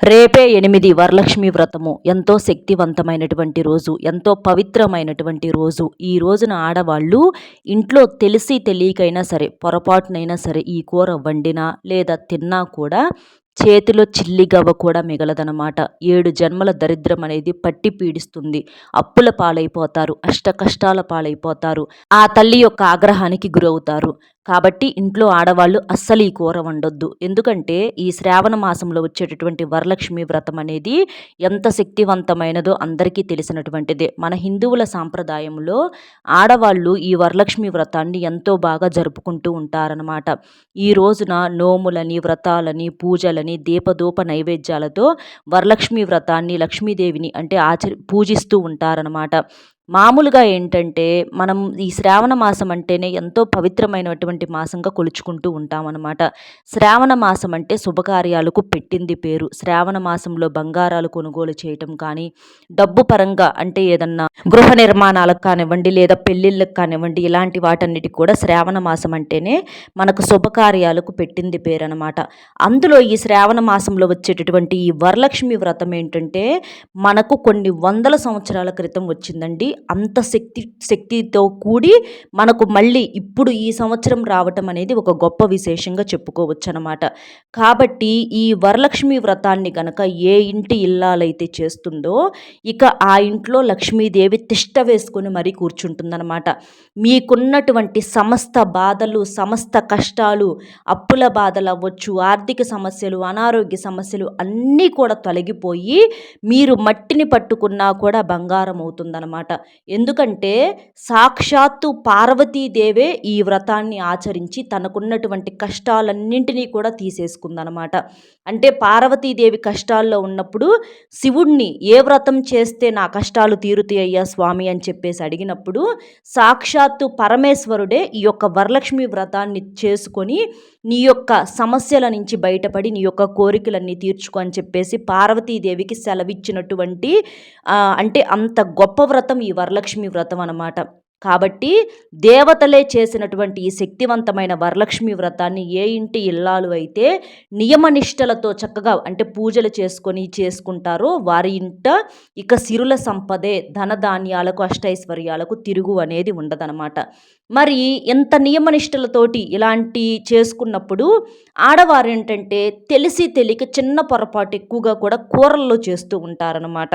రేపే 8 వరలక్ష్మి వ్రతము ఎంతో శక్తివంతమైనటువంటి రోజు, ఎంతో పవిత్రమైనటువంటి రోజు. ఈ రోజున ఆడవాళ్ళు ఇంట్లో తెలిసి తెలియకైనా సరే, పొరపాటునైనా సరే ఈ కూర వండినా లేదా తిన్నా కూడా చేతిలో చిల్లిగవ్వ కూడా మిగలదనమాట. 7 జన్మల దరిద్రం అనేది పట్టి పీడిస్తుంది. అప్పుల పాలైపోతారు, అష్ట కష్టాల పాలైపోతారు, ఆ తల్లి యొక్క ఆగ్రహానికి గురవుతారు. కాబట్టి ఇంట్లో ఆడవాళ్ళు అస్సలు ఈ కూర వండొద్దు. ఎందుకంటే ఈ శ్రావణ మాసంలో వచ్చేటటువంటి వరలక్ష్మి వ్రతం అనేది ఎంత శక్తివంతమైనదో అందరికీ తెలిసినటువంటిదే. మన హిందువుల సాంప్రదాయంలో ఆడవాళ్ళు ఈ వరలక్ష్మి వ్రతాన్ని ఎంతో బాగా జరుపుకుంటూ ఉంటారనమాట. ఈ రోజున నోములని, వ్రతాలని, పూజలని, దీపధూప నైవేద్యాలతో వరలక్ష్మి వ్రతాన్ని, లక్ష్మీదేవిని అంటే పూజిస్తూ ఉంటారనమాట. మామూలుగా ఏంటంటే మనం ఈ శ్రావణ మాసం అంటేనే ఎంతో పవిత్రమైనటువంటి మాసంగా కొలుచుకుంటూ ఉంటామన్నమాట. శ్రావణ మాసం అంటే శుభకార్యాలకు పెట్టింది పేరు. శ్రావణ మాసంలో బంగారాలు కొనుగోలు చేయటం కానీ, డబ్బు పరంగా అంటే ఏదన్నా గృహ నిర్మాణాలకు కానివ్వండి, లేదా పెళ్ళిళ్ళకు కానివ్వండి, ఇలాంటి వాటన్నిటికి కూడా శ్రావణ మాసం అంటేనే మనకు శుభకార్యాలకు పెట్టింది పేరు అనమాట. అందులో ఈ శ్రావణ మాసంలో వచ్చేటటువంటి ఈ వరలక్ష్మి వ్రతం ఏంటంటే మనకు కొన్ని వందల సంవత్సరాల క్రితం వచ్చిందండి. అంత శక్తితో కూడి మనకు మళ్ళీ ఇప్పుడు ఈ సంవత్సరం రావటం అనేది ఒక గొప్ప విశేషంగా చెప్పుకోవచ్చు అనమాట. కాబట్టి ఈ వరలక్ష్మి వ్రతాన్ని గనక ఏ ఇంటి ఇల్లాలైతే చేస్తుందో ఇక ఆ ఇంట్లో లక్ష్మీదేవి తిష్ట వేసుకొని మరీ కూర్చుంటుందన్నమాట. మీకున్నటువంటి సమస్త బాధలు, సమస్త కష్టాలు, అప్పుల బాధలు అవ్వచ్చు, ఆర్థిక సమస్యలు, అనారోగ్య సమస్యలు అన్నీ కూడా తొలగిపోయి మీరు మట్టిని పట్టుకున్నా కూడా బంగారం అవుతుందన్నమాట. ఎందుకంటే సాక్షాత్తు పార్వతీదేవే ఈ వ్రతాన్ని ఆచరించి తనకున్నటువంటి కష్టాలన్నింటినీ కూడా తీసేసుకుందనమాట. అంటే పార్వతీదేవి కష్టాల్లో ఉన్నప్పుడు శివుణ్ణి ఏ వ్రతం చేస్తే నా కష్టాలు తీరుతాయ్యా స్వామి అని చెప్పేసి అడిగినప్పుడు సాక్షాత్తు పరమేశ్వరుడే ఈ యొక్క వరలక్ష్మి వ్రతాన్ని చేసుకొని నీ యొక్క సమస్యల నుంచి బయటపడి నీ యొక్క కోరికలన్నీ తీర్చుకో అని చెప్పేసి పార్వతీదేవికి సెలవిచ్చినటువంటి అంటే అంత గొప్ప వ్రతం ఈ వరలక్ష్మి వ్రతం అన్నమాట. కాబట్టి దేవతలే చేసినటువంటి ఈ శక్తివంతమైన వరలక్ష్మి వ్రతాన్ని ఏ ఇంటి ఇల్లాలు అయితే నియమనిష్టలతో చక్కగా అంటే పూజలు చేసుకుంటారో వారి ఇంట ఇక సిరుల సంపదే, ధనధాన్యాలకు, అష్టైశ్వర్యాలకు తిరుగు అనేది ఉండదనమాట. మరి ఎంత నియమనిష్టలతోటి ఇలాంటి చేసుకున్నప్పుడు ఆడవారు ఏంటంటే తెలిసి తెలియక చిన్న పొరపాటు ఎక్కువగా కూడా కూరల్లో చేస్తూ ఉంటారనమాట.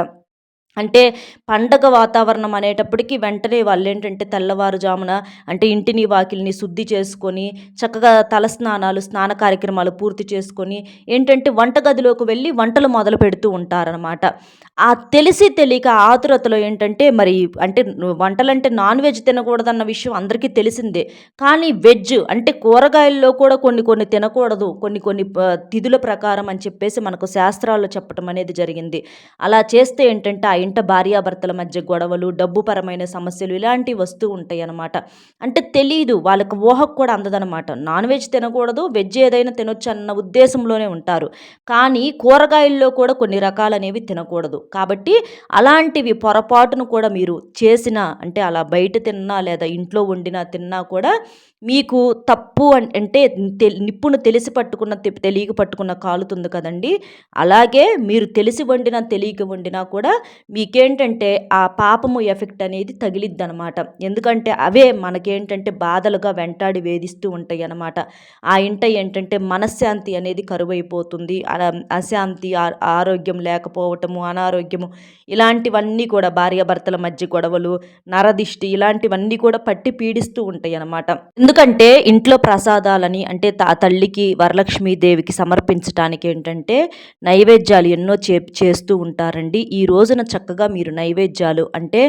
అంటే పండగ వాతావరణం అనేటప్పటికి వెంటనే వాళ్ళేంటంటే తెల్లవారుజామున అంటే ఇంటిని వాకిలిని శుద్ధి చేసుకొని చక్కగా తలస్నానాలు, స్నాన కార్యక్రమాలు పూర్తి చేసుకొని ఏంటంటే వంటగదిలోకి వెళ్ళి వంటలు మొదలు పెడుతూ ఉంటారనమాట. ఆ తెలిసి తెలియక ఆతురతలో ఏంటంటే మరి అంటే వంటలంటే నాన్ వెజ్ తినకూడదన్న విషయం అందరికీ తెలిసిందే. కానీ వెజ్ అంటే కూరగాయల్లో కూడా కొన్ని కొన్ని తినకూడదు, కొన్ని కొన్ని తిథుల ప్రకారం అని చెప్పేసి మనకు శాస్త్రాల్లో చెప్పడం అనేది జరిగింది. అలా చేస్తే ఏంటంటే ఆ ఇంట భార్యాభర్తల మధ్య గొడవలు, డబ్బుపరమైన సమస్యలు ఇలాంటివి వస్తూ ఉంటాయి అన్నమాట. అంటే తెలీదు, వాళ్ళకి ఊహకు కూడా అందదనమాట. నాన్ వెజ్ తినకూడదు, వెజ్ ఏదైనా తినొచ్చు అన్న ఉద్దేశంలోనే ఉంటారు. కానీ కూరగాయల్లో కూడా కొన్ని రకాలనేవి తినకూడదు. కాబట్టి అలాంటివి పొరపాటును కూడా మీరు చేసినా అంటే అలా బయట తిన్నా లేదా ఇంట్లో వండినా తిన్నా కూడా మీకు తప్పు అంటే నిప్పును తెలిసి పట్టుకున్న తెలియక పట్టుకున్న కాలుతుంది కదండి. అలాగే మీరు తెలిసి వండినా తెలియక వండినా కూడా మీకేంటంటే ఆ పాపము ఎఫెక్ట్ అనేది తగిలిద్ది అనమాట. ఎందుకంటే అవే మనకేంటంటే బాధలుగా వెంటాడి వేధిస్తూ ఉంటాయి అన్నమాట. ఆ ఇంట ఏంటంటే మనశ్శాంతి అనేది కరువైపోతుంది. అశాంతి, ఆరోగ్యం లేకపోవటము, అనారోగ్యము ఇలాంటివన్నీ కూడా భార్యాభర్తల మధ్య గొడవలు, నరదిష్టి ఇలాంటివన్నీ కూడా పట్టి పీడిస్తూ ఉంటాయి అన్నమాట. ఎందుకంటే ఇంట్లో ప్రసాదాలని అంటే తల్లికి వరలక్ష్మీదేవికి సమర్పించడానికి ఏంటంటే నైవేద్యాలు ఎన్నో చేస్తూ ఉంటారండి. ఈ రోజున చక్కగా మీరు నైవేద్యాలు అంటే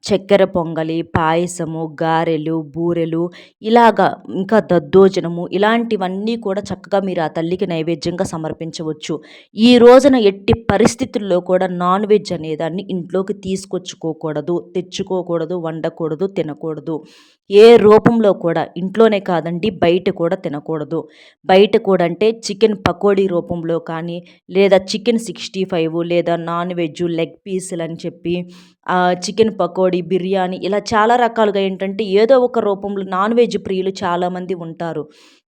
చక్కెర పొంగలి, పాయసము, గారెలు, బూరెలు ఇలాగా ఇంకా దద్దోజనము ఇలాంటివన్నీ కూడా చక్కగా మీరు ఆ తల్లికి నైవేద్యంగా సమర్పించవచ్చు. ఈ రోజున ఎట్టి పరిస్థితుల్లో కూడా నాన్ వెజ్ అనేదాన్ని ఇంట్లోకి తీసుకొచ్చుకోకూడదు, తెచ్చుకోకూడదు, వండకూడదు, తినకూడదు. ఏ రూపంలో కూడా ఇంట్లోనే కాదండి బయట కూడా తినకూడదు. బయట కూడా అంటే చికెన్ పకోడీ రూపంలో కానీ లేదా చికెన్ 65 లేదా నాన్ వెజ్ లెగ్ పీసులని అని చెప్పి చికెన్ పకోడీ, బిర్యానీ ఇలా చాలా రకాలుగా ఏంటంటే ఏదో ఒక రూపంలో నాన్ వెజ్ ప్రియులు చాలామంది ఉంటారు.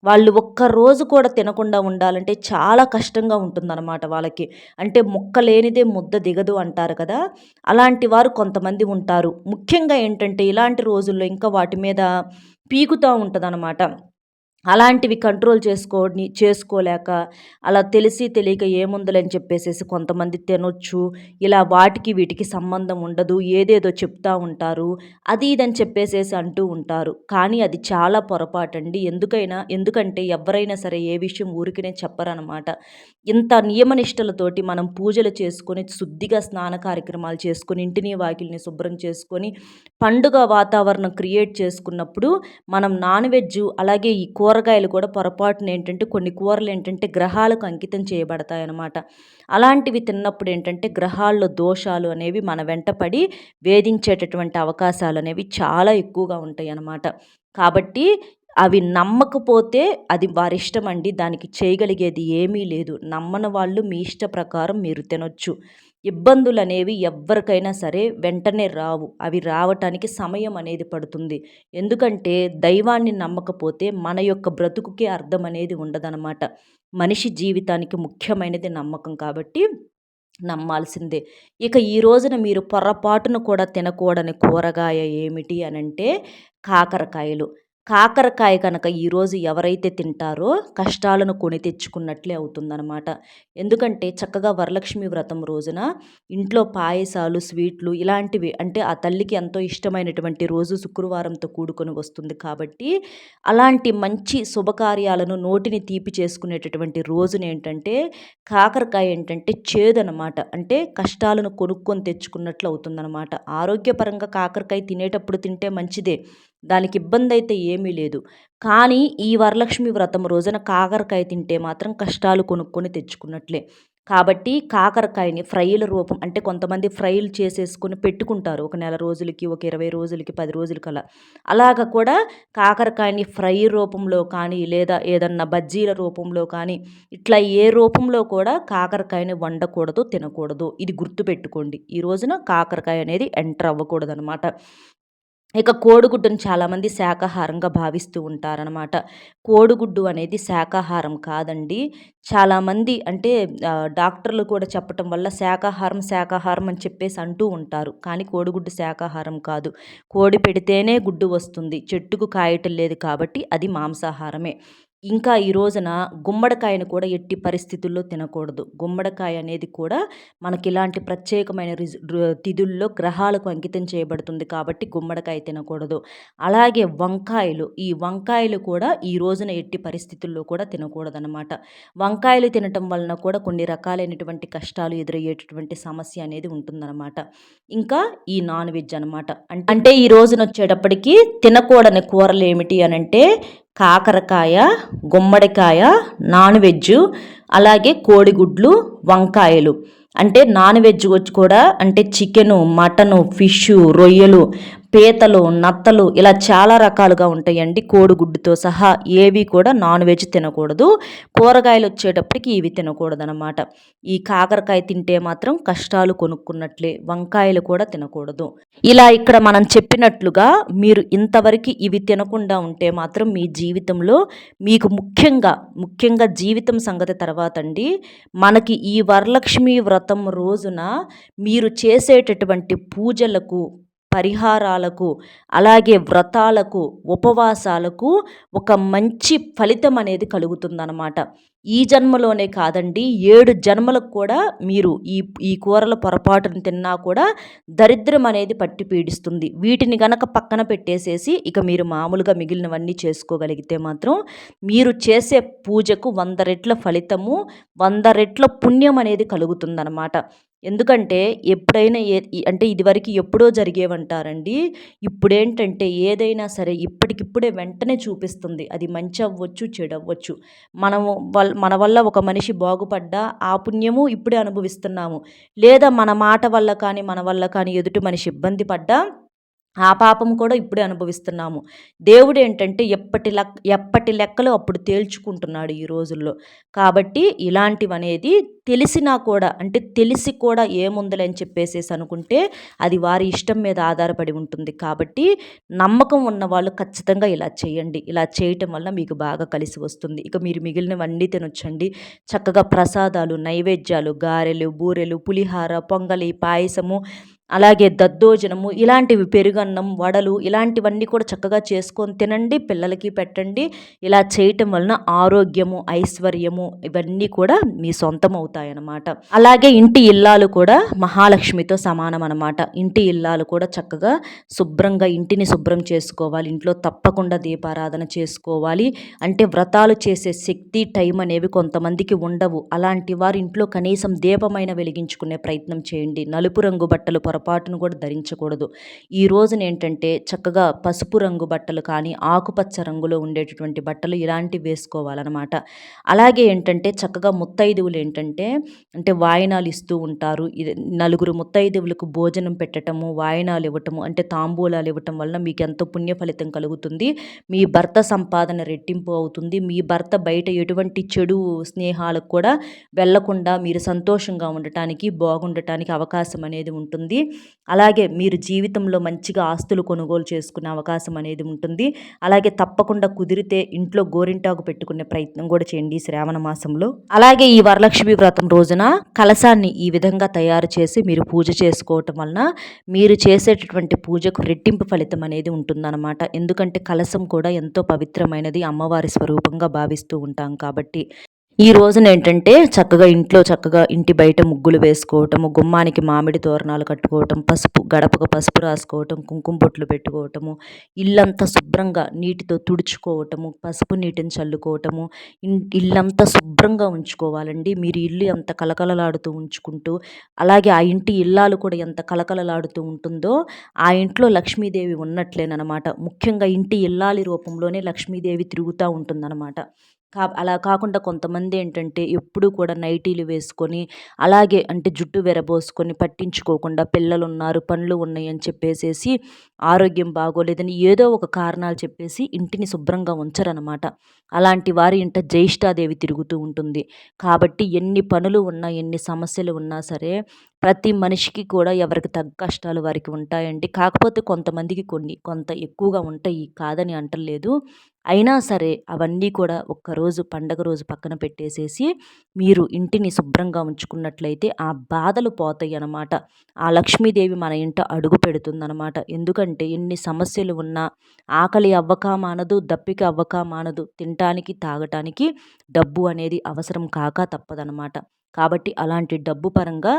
వాళ్ళు ఒక్క రోజు కూడా తినకుండా ఉండాలంటే చాలా కష్టంగా ఉంటుందన్నమాట వాళ్ళకి. అంటే ముక్క లేనిదే ముద్ద దిగదు అంటారు కదా! అలాంటి వారు కొంతమంది ఉంటారు. ముఖ్యంగా ఏంటంటే ఇలాంటి రోజుల్లో ఇంకా వాటి మీద పీకుతా ఉంటదనమాట. అలాంటివి కంట్రోల్ చేసుకోలేక అలా తెలిసి తెలియక ఏముందిలే అని చెప్పేసేసి కొంతమంది తినొచ్చు. ఇలా వాటికి వీటికి సంబంధం ఉండదు. ఏదేదో చెప్తా ఉంటారు. అది ఇదని చెప్పేసేసి అంటూ ఉంటారు. కానీ అది చాలా పొరపాటండి. ఎందుకంటే ఎవ్వరైనా సరే ఏ విషయం ఊరికనే చెప్పరనమాట. ఇంత నియమనిష్టలతోటి మనం పూజలు చేసుకొని, శుద్ధిగా స్నాన కార్యక్రమాలు చేసుకొని, ఇంటిని వాకిలిని శుభ్రం చేసుకొని, పండుగ వాతావరణం క్రియేట్ చేసుకున్నప్పుడు మనం నాన్ వెజ్ అలాగే ఈ కూరగాయలు కూడా పొరపాటున ఏంటంటే కొన్ని కూరలు ఏంటంటే గ్రహాలకు అంకితం చేయబడతాయన్నమాట. అలాంటివి తిన్నప్పుడు ఏంటంటే గ్రహాల్లో దోషాలు అనేవి మన వెంట పడి వేధించేటటువంటి అవకాశాలు అనేవి చాలా ఎక్కువగా ఉంటాయి అన్నమాట. కాబట్టి అవి నమ్మకపోతే అది వారిష్టం అండి. దానికి చేయగలిగేది ఏమీ లేదు. నమ్మని వాళ్ళు మీ ఇష్ట ప్రకారం మీరు తినొచ్చు. ఇబ్బందులనేవి ఎవ్వరికైనా సరే వెంటనే రావు. అవి రావటానికి సమయం అనేది పడుతుంది. ఎందుకంటే దైవాన్ని నమ్మకపోతే మన యొక్క బ్రతుకుకే అర్థం అనేది ఉండదనమాట. మనిషి జీవితానికి ముఖ్యమైనది నమ్మకం కాబట్టి నమ్మాల్సిందే. ఇక ఈ రోజున మీరు పొరపాటున కూడా తినకూడని కూరగాయ ఏమిటి అనంటే కాకరకాయలు. కాకరకాయ కనుక ఈరోజు ఎవరైతే తింటారో కష్టాలను కొని తెచ్చుకున్నట్లే అవుతుందనమాట. ఎందుకంటే చక్కగా వరలక్ష్మి వ్రతం రోజున ఇంట్లో పాయసాలు, స్వీట్లు ఇలాంటివి అంటే ఆ తల్లికి ఎంతో ఇష్టమైనటువంటి రోజు శుక్రవారంతో కూడుకొని వస్తుంది కాబట్టి అలాంటి మంచి శుభకార్యాలను నోటిని తీపి చేసుకునేటటువంటి రోజునేంటంటే కాకరకాయ ఏంటంటే చేదనమాట. అంటే కష్టాలను కొనుక్కొని తెచ్చుకున్నట్లు అవుతుందనమాట. ఆరోగ్యపరంగా కాకరకాయ తినేటప్పుడు తింటే మంచిదే. దానికి ఇబ్బందయితే ఏమీ లేదు. కానీ ఈ వరలక్ష్మి వ్రతం రోజున కాకరకాయ తింటే మాత్రం కష్టాలు కొనుక్కొని తెచ్చుకున్నట్లే. కాబట్టి కాకరకాయని ఫ్రైల రూపం అంటే కొంతమంది ఫ్రైలు చేసేసుకొని పెట్టుకుంటారు. ఒక నెల రోజులకి, ఒక 20 రోజులకి, 10 రోజులకలా. అలాగ కూడా కాకరకాయని ఫ్రై రూపంలో కానీ, లేదా ఏదన్నా బజ్జీల రూపంలో కానీ, ఇట్లా ఏ రూపంలో కూడా కాకరకాయని వండకూడదు, తినకూడదు. ఇది గుర్తుపెట్టుకోండి. ఈ రోజున కాకరకాయ అనేది ఎంటర్ అవ్వకూడదనమాట. ఇక కోడిగుడ్డును చాలామంది శాకాహారంగా భావిస్తూ ఉంటారనమాట. కోడిగుడ్డు అనేది శాకాహారం కాదండి. చాలామంది అంటే డాక్టర్లు కూడా చెప్పటం వల్ల శాకాహారం, శాకాహారం అని చెప్పేసి అంటూ ఉంటారు. కానీ కోడిగుడ్డు శాకాహారం కాదు. కోడి పెడితేనే గుడ్డు వస్తుంది. చెట్టుకు కాయటం లేదు కాబట్టి అది మాంసాహారమే. ఇంకా ఈ రోజున గుమ్మడికాయను కూడా ఎట్టి పరిస్థితుల్లో తినకూడదు. గుమ్మడికాయ అనేది కూడా మనకిలాంటి ప్రత్యేకమైన తిథుల్లో గ్రహాలకు అంకితం చేయబడుతుంది కాబట్టి గుమ్మడికాయ తినకూడదు. అలాగే ఈ వంకాయలు కూడా ఈ రోజున ఎట్టి పరిస్థితుల్లో కూడా తినకూడదనమాట. వంకాయలు తినటం వలన కూడా కొన్ని రకాలైనటువంటి కష్టాలు ఎదురయ్యేటటువంటి సమస్య అనేది ఉంటుందన్నమాట. ఇంకా ఈ నాన్ వెజ్ అనమాట. అంటే ఈ రోజునొచ్చేటప్పటికి తినకూడని కూరలు ఏమిటి అనంటే కాకరకాయ, గుమ్మడికాయ, నాన్ వెజ్జు, అలాగే కోడిగుడ్లు, వంకాయలు. అంటే నాన్ వెజ్ వచ్చి కూడా అంటే చికెను, మటను, ఫిష్షు, రొయ్యలు, పీతలు, నత్తలు ఇలా చాలా రకాలుగా ఉంటాయండి. కోడిగుడ్డుతో సహా ఏవి కూడా నాన్ వెజ్ తినకూడదు. కూరగాయలు వచ్చేటప్పటికి ఇవి తినకూడదనమాట. ఈ కాకరకాయ తింటే మాత్రం కష్టాలు కొనుక్కున్నట్లే. వంకాయలు కూడా తినకూడదు. ఇలా ఇక్కడ మనం చెప్పినట్లుగా మీరు ఇంతవరకు ఇవి తినకుండా ఉంటే మాత్రం మీ జీవితంలో మీకు ముఖ్యంగా జీవితం సంగతి తర్వాత అండి, మనకి ఈ వరలక్ష్మి వ్రతం రోజున మీరు చేసేటటువంటి పూజలకు, పరిహారాలకు, అలాగే వ్రతాలకు, ఉపవాసాలకు ఒక మంచి ఫలితం అనేది కలుగుతుందన్నమాట. ఈ జన్మలోనే కాదండి 7 జన్మలకు కూడా మీరు ఈ కూరల పొరపాటును తిన్నా కూడా దరిద్రం అనేది పట్టి పీడిస్తుంది. వీటిని గనక పక్కన పెట్టేసేసి ఇక మీరు మామూలుగా మిగిలినవన్నీ చేసుకోగలిగితే మాత్రం మీరు చేసే పూజకు 100 రెట్ల ఫలితము, 100 రెట్ల పుణ్యం అనేది కలుగుతుందన్నమాట. ఎందుకంటే ఎప్పుడైనా అంటే ఇదివరకు ఎప్పుడో జరిగేవంటారండి. ఇప్పుడేంటంటే ఏదైనా సరే ఇప్పటికిప్పుడే వెంటనే చూపిస్తుంది. అది మంచి అవ్వచ్చు, చెడు అవ్వచ్చు. మన వల్ల ఒక మనిషి బాగుపడ్డా ఆ పుణ్యము ఇప్పుడే అనుభవిస్తున్నాము. లేదా మన మాట వల్ల కానీ, మన వల్ల కానీ ఎదుటి మనిషి ఇబ్బంది పడ్డా ఆ పాపం కూడా ఇప్పుడే అనుభవిస్తున్నాము. దేవుడేంటంటే ఎప్పటి లెక్కలు అప్పుడు తేల్చుకుంటున్నాడు ఈ రోజుల్లో. కాబట్టి ఇలాంటివనేది తెలిసినా కూడా అంటే తెలిసి కూడా ఏముందిలే అని చెప్పేసేసి అనుకుంటే అది వారి ఇష్టం మీద ఆధారపడి ఉంటుంది. కాబట్టి నమ్మకం ఉన్నవాళ్ళు ఖచ్చితంగా ఇలా చేయండి. ఇలా చేయటం వల్ల మీకు బాగా కలిసి వస్తుంది. ఇక మీరు మిగిలినవన్నీ తినొచ్చండి. చక్కగా ప్రసాదాలు, నైవేద్యాలు, గారెలు, బూరెలు, పులిహార, పొంగలి, పాయసము అలాగే దద్దోజనము ఇలాంటివి పెరుగన్నం, వడలు ఇలాంటివన్నీ కూడా చక్కగా చేసుకొని తినండి. పిల్లలకి పెట్టండి. ఇలా చేయటం వలన ఆరోగ్యము, ఐశ్వర్యము ఇవన్నీ కూడా మీ సొంతమవుతాయన్నమాట. అలాగే ఇంటి ఇల్లాలు కూడా మహాలక్ష్మితో సమానమనమాట. ఇంటి ఇల్లాలు కూడా చక్కగా శుభ్రంగా ఇంటిని శుభ్రం చేసుకోవాలి. ఇంట్లో తప్పకుండా దీపారాధన చేసుకోవాలి. అంటే వ్రతాలు చేసే శక్తి, టైం అనేవి కొంతమందికి ఉండవు. అలాంటి వారు ఇంట్లో కనీసం దీపమైన వెలిగించుకునే ప్రయత్నం చేయండి. నలుపు రంగు బట్టలు పొరపాటును కూడా ధరించకూడదు. ఈ రోజున ఏంటంటే చక్కగా పసుపు రంగు బట్టలు కానీ ఆకుపచ్చ రంగులో ఉండేటటువంటి బట్టలు ఇలాంటివి వేసుకోవాలన్నమాట. అలాగే ఏంటంటే చక్కగా ముత్తైదువులు ఏంటంటే అంటే వాయినాలు ఇస్తూ ఉంటారు. ఇది నలుగురు ముత్తైదువులకు భోజనం పెట్టటము, వాయినాలు ఇవ్వటము అంటే తాంబూలాలు ఇవ్వటం వలన మీకు ఎంతో పుణ్య ఫలితం కలుగుతుంది. మీ భర్త సంపాదన రెట్టింపు అవుతుంది. మీ భర్త బయట ఎటువంటి చెడు స్నేహాలకు కూడా వెళ్లకుండా మీరు సంతోషంగా ఉండటానికి, బాగుండటానికి అవకాశం అనేది ఉంటుంది. అలాగే మీరు జీవితంలో మంచిగా ఆస్తులు కొనుగోలు చేసుకునే అవకాశం అనేది ఉంటుంది. అలాగే తప్పకుండా కుదిరితే ఇంట్లో గోరింటాకు పెట్టుకునే ప్రయత్నం కూడా చేయండి శ్రావణ మాసంలో. అలాగే ఈ వరలక్ష్మి వ్రతం రోజున కలశాన్ని ఈ విధంగా తయారు చేసి మీరు పూజ చేసుకోవటం వలన మీరు చేసేటటువంటి పూజకు రెట్టింపు ఫలితం అనేది ఉంటుందన్నమాట. ఎందుకంటే కలశం కూడా ఎంతో పవిత్రమైనది, అమ్మవారి స్వరూపంగా భావిస్తూ ఉంటాం కాబట్టి. ఈ రోజున ఏంటంటే చక్కగా ఇంటి బయట ముగ్గులు వేసుకోవటము, గుమ్మానికి మామిడి తోరణాలు కట్టుకోవటం, గడపకు పసుపు రాసుకోవటం, కుంకుమ బొట్లు పెట్టుకోవటము, ఇల్లంతా శుభ్రంగా నీటితో తుడుచుకోవటము, పసుపు నీటిని చల్లుకోవటము, ఇల్లంతా శుభ్రంగా ఉంచుకోవాలండి. మీరు ఇల్లు ఎంత కలకలలాడుతూ ఉంచుకుంటూ అలాగే ఆ ఇంటి ఇల్లాలు కూడా ఎంత కలకలలాడుతూ ఉంటుందో ఆ ఇంట్లో లక్ష్మీదేవి ఉన్నట్లేనమాట. ముఖ్యంగా ఇంటి ఇల్లాలి రూపంలోనే లక్ష్మీదేవి తిరుగుతూ ఉంటుందన్నమాట. అలా కాకుండా కొంతమంది ఏంటంటే ఎప్పుడూ కూడా నైటీలు వేసుకొని అలాగే అంటే జుట్టు విరబోసుకొని పట్టించుకోకుండా పిల్లలున్నారు, పనులు ఉన్నాయి అని చెప్పేసేసి ఆరోగ్యం బాగోలేదని ఏదో ఒక కారణాలు చెప్పేసి ఇంటిని శుభ్రంగా ఉంచరనమాట. అలాంటి వారి ఇంట జ్యేష్ఠాదేవి తిరుగుతూ ఉంటుంది. కాబట్టి ఎన్ని పనులు ఉన్నా, ఎన్ని సమస్యలు ఉన్నా సరే ప్రతి మనిషికి కూడా ఎవరికి తగ్గ కష్టాలు వారికి ఉంటాయండి. కాకపోతే కొంతమందికి కొంత ఎక్కువగా ఉంటాయి, కాదని అంటలేదు. అయినా సరే అవన్నీ కూడా ఒక్కరోజు పండగ రోజు పక్కన పెట్టేసేసి మీరు ఇంటిని శుభ్రంగా ఉంచుకున్నట్లయితే ఆ బాధలు పోతాయి అన్నమాట. ఆ లక్ష్మీదేవి మన ఇంట అడుగు పెడుతుందన్నమాట. ఎందుకంటే ఎన్ని సమస్యలు ఉన్నా ఆకలి అవ్వక మానదు, దప్పిక అవ్వక మానదు. తినటానికి, తాగటానికి డబ్బు అనేది అవసరం కాక తప్పదనమాట. కాబట్టి అలాంటి డబ్బు పరంగా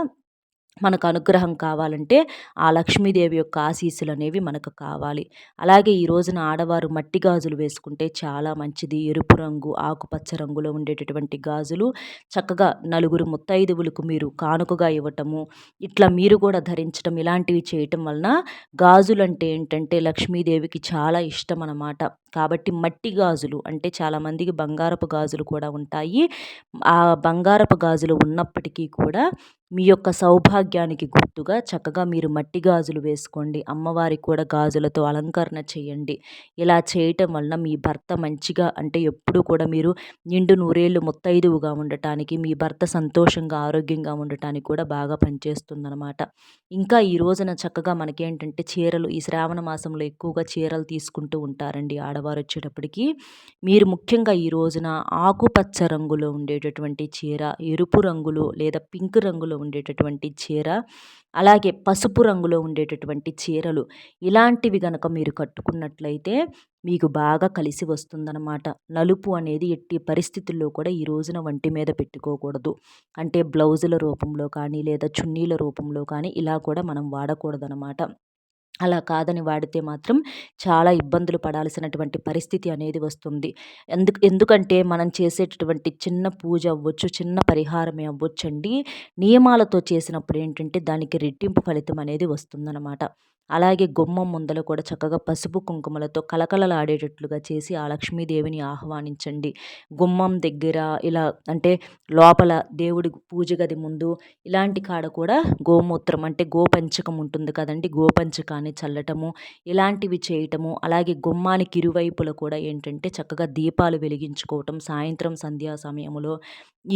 మనకు అనుగ్రహం కావాలంటే ఆ లక్ష్మీదేవి యొక్క ఆశీస్సులు అనేవి మనకు కావాలి. అలాగే ఈ రోజున ఆడవారు మట్టి గాజులు వేసుకుంటే చాలా మంచిది. ఎరుపు రంగు, ఆకుపచ్చ రంగులో ఉండేటటువంటి గాజులు చక్కగా నలుగురు ముత్తైదువులకు మీరు కానుకగా ఇవ్వటము, ఇట్లా మీరు కూడా ధరించడం ఇలాంటివి చేయటం వలన గాజులంటే ఏంటంటే లక్ష్మీదేవికి చాలా ఇష్టం అన్నమాట. కాబట్టి మట్టి గాజులు అంటే చాలామందికి బంగారపు గాజులు కూడా ఉంటాయి. ఆ బంగారపు గాజులు ఉన్నప్పటికీ కూడా మీ యొక్క సౌభాగ్యానికి గుర్తుగా చక్కగా మీరు మట్టి గాజులు వేసుకోండి. అమ్మవారికి కూడా గాజులతో అలంకరణ చేయండి. ఇలా చేయటం వలన మీ భర్త మంచిగా అంటే ఎప్పుడూ కూడా మీరు నిండు నూరేళ్ళు ముత్తైదువుగా ఉండటానికి, మీ భర్త సంతోషంగా, ఆరోగ్యంగా ఉండటానికి కూడా బాగా పనిచేస్తుందనమాట. ఇంకా ఈ రోజున చక్కగా మనకేంటంటే చీరలు ఈ శ్రావణ మాసంలో ఎక్కువగా చీరలు తీసుకుంటూ ఉంటారండి ఆడవారు వచ్చేటప్పటికి. మీరు ముఖ్యంగా ఈ రోజున ఆకుపచ్చ రంగులో ఉండేటటువంటి చీర, ఎరుపు రంగులో లేదా పింక్ రంగులో ఉండేటటువంటి చీర, అలాగే పసుపు రంగులో ఉండేటటువంటి చీరలు ఇలాంటివి గనక మీరు కట్టుకున్నట్లయితే మీకు బాగా కలిసి వస్తుందన్నమాట. నలుపు అనేది ఎట్టి పరిస్థితుల్లో కూడా ఈ రోజున వంటి మీద పెట్టుకోకూడదు. అంటే బ్లౌజుల రూపంలో కానీ లేదా చున్నీల రూపంలో కానీ ఇలా కూడా మనం వాడకూడదనమాట. అలా కాదని వాడితే మాత్రం చాలా ఇబ్బందులు పడాల్సినటువంటి పరిస్థితి అనేది వస్తుంది. ఎందుకంటే మనం చేసేటటువంటి చిన్న పూజ అవ్వచ్చు, చిన్న పరిహారమే అవ్వచ్చండి. నియమాలతో చేసినప్పుడు ఏంటంటే దానికి రెట్టింపు ఫలితం అనేది వస్తుందన్నమాట. అలాగే గుమ్మం ముందల కూడా చక్కగా పసుపు కుంకుమలతో కలకలలాడేటట్లుగా చేసి ఆ లక్ష్మీదేవిని ఆహ్వానించండి. గుమ్మం దగ్గర ఇలా అంటే లోపల దేవుడి పూజ గది ముందు ఇలాంటి కాడ కూడా గోమూత్రం అంటే గోపంచకం ఉంటుంది కదండి, గోపంచకాన్ని కానీ చల్లటము ఇలాంటివి చేయటము. అలాగే గుమ్మానికి ఇరువైపులా కూడా ఏంటంటే చక్కగా దీపాలు వెలిగించుకోవటం సాయంత్రం సంధ్యా సమయంలో.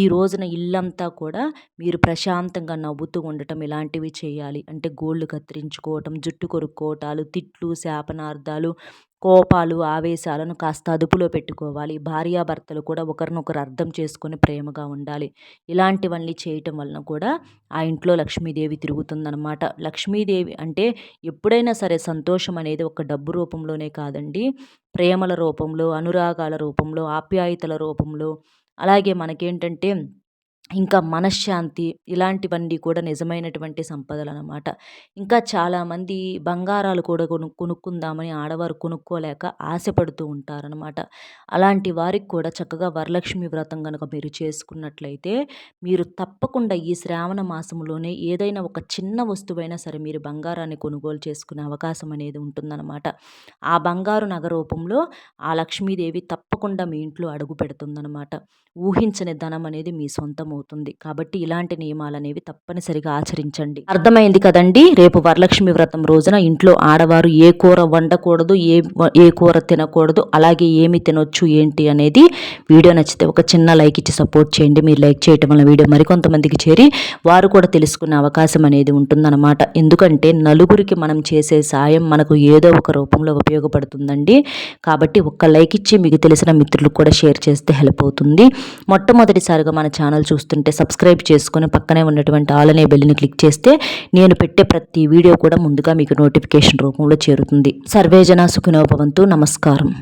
ఈ రోజున ఇల్లంతా కూడా మీరు ప్రశాంతంగా నవ్వుతూ ఉండటం ఇలాంటివి చేయాలి. అంటే గోళ్ళు కత్తిరించుకోవటం, జుట్టు కొరుక్కోవటాలు, తిట్లు, శాపనార్థాలు, కోపాలు, ఆవేశాలను కాస్త అదుపులో పెట్టుకోవాలి. భార్యాభర్తలు కూడా ఒకరినొకరు అర్థం చేసుకొని ప్రేమగా ఉండాలి. ఇలాంటివన్నీ చేయటం వలన కూడా ఆ ఇంట్లో లక్ష్మీదేవి తిరుగుతుందనమాట. లక్ష్మీదేవి అంటే ఎప్పుడైనా సరే సంతోషం అనేది ఒక డబ్బు రూపంలోనే కాదండి, ప్రేమల రూపంలో, అనురాగాల రూపంలో, ఆప్యాయతల రూపంలో, అలాగే మనకేంటంటే ఇంకా మనశ్శాంతి ఇలాంటివన్నీ కూడా నిజమైనటువంటి సంపదలనమాట. ఇంకా చాలామంది బంగారాలు కూడా కొనుక్కుందామని ఆడవారు కొనుక్కోలేక ఆశపడుతూ ఉంటారనమాట. అలాంటి వారికి కూడా చక్కగా వరలక్ష్మి వ్రతం గనక మీరు చేసుకున్నట్లయితే మీరు తప్పకుండా ఈ శ్రావణ మాసంలోనే ఏదైనా ఒక చిన్న వస్తువైనా సరే మీరు బంగారాన్ని కొనుగోలు చేసుకునే అవకాశం అనేది ఉంటుందన్నమాట. ఆ బంగారు నగ రూపంలో ఆ లక్ష్మీదేవి తప్పకుండా మీ ఇంట్లో అడుగు పెడుతుందన్నమాట. ఊహించని ధనం అనేది మీ సొంతం అవుతుంది. కాబట్టి ఇలాంటి నియమాలనేవి తప్పనిసరిగా ఆచరించండి. అర్థమైంది కదండి. రేపు వరలక్ష్మి వ్రతం రోజున ఇంట్లో ఆడవారు ఏ కూర వండకూడదు, ఏ కూర తినకూడదు, అలాగే ఏమి తినొచ్చు ఏంటి అనేది వీడియో నచ్చితే ఒక చిన్న లైక్ ఇచ్చి సపోర్ట్ చేయండి. మీరు లైక్ చేయటం వల్ల వీడియో మరికొంతమందికి చేరి వారు కూడా తెలుసుకునే అవకాశం అనేది ఉంటుందన్నమాట. ఎందుకంటే నలుగురికి మనం చేసే సాయం మనకు ఏదో ఒక రూపంలో ఉపయోగపడుతుందండి. కాబట్టి ఒక్క లైక్ ఇచ్చి మీకు తెలిసిన మిత్రులకు కూడా షేర్ చేస్తే హెల్ప్ అవుతుంది. మొట్టమొదటిసారిగా మన ఛానల్ చూస్తుంటే సబ్స్క్రైబ్ చేసుకొని పక్కనే ఉన్నటువంటి ఆల్ అనే బెల్ని క్లిక్ చేస్తే నేను పెట్టే ప్రతి వీడియో కూడా ముందుగా మీకు నోటిఫికేషన్ రూపంలో చేరుతుంది. సర్వేజన సుఖినో భవంతు. నమస్కారం.